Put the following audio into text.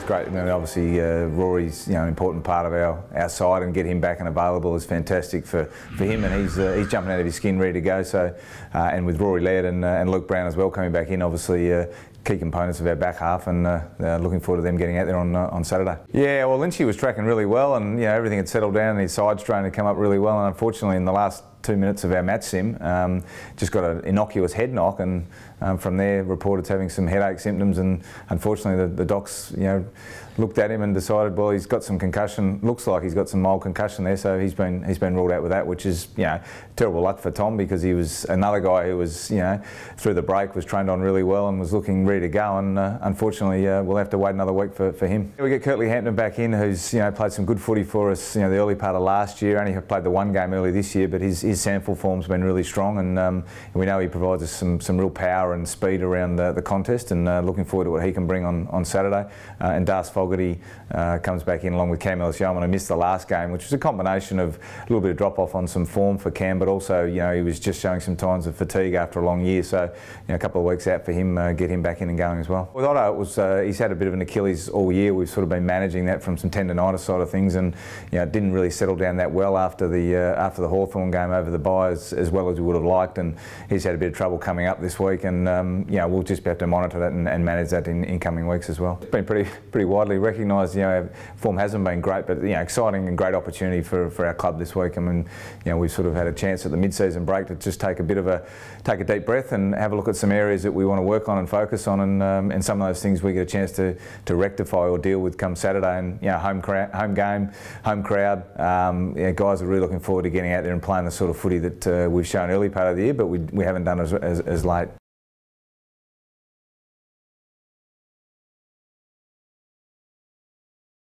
great. I mean, obviously, Rory's an important part of our side, and get him back and available is fantastic for him, and he's jumping out of his skin, ready to go. So, and with Rory Laird and Luke Brown as well coming back in, obviously key components of our back half, and looking forward to them getting out there on Saturday. Yeah, well, Lynchy was tracking really well, and everything had settled down, and his side strain had come up really well, and unfortunately in the last 2 minutes of our match sim, just got an innocuous head knock, and from there reported having some headache symptoms, and unfortunately the docs looked at him and decided, well, he's got some concussion, looks like he's got some mild concussion there, so he's been ruled out with that, which is terrible luck for Tom, because he was another guy who was through the break, was trained on really well and was looking ready to go, and unfortunately we'll have to wait another week for him. We get Curtly Hampton back in, who's played some good footy for us the early part of last year. Only played the one game early this year, but his sample form's been really strong, and we know he provides us some real power and speed around the contest, and looking forward to what he can bring on Saturday. And Das Fogarty comes back in along with Cam Ellis-Yeoman, who missed the last game, which was a combination of a little bit of drop off on some form for Cam, but also he was just showing some signs of fatigue after a long year, so a couple of weeks out for him, get him back in and going as well. With Otto, it was he's had a bit of an Achilles all year. We've sort of been managing that from some tendonitis side of things, and it didn't really settle down that well after the Hawthorn game over the bye as well as we would have liked, and he's had a bit of trouble coming up this week, and we'll just have to monitor that and manage that in coming weeks as well. It's been pretty widely recognised. Our form hasn't been great, but exciting and great opportunity for our club this week. I mean, we've sort of had a chance at the mid-season break to just take a deep breath and have a look at some areas that we want to work on and focus on, and some of those things we get a chance to rectify or deal with come Saturday. And home game, home crowd. Guys are really looking forward to getting out there and playing the sort of footy that we've shown early part of the year, but we haven't done as late.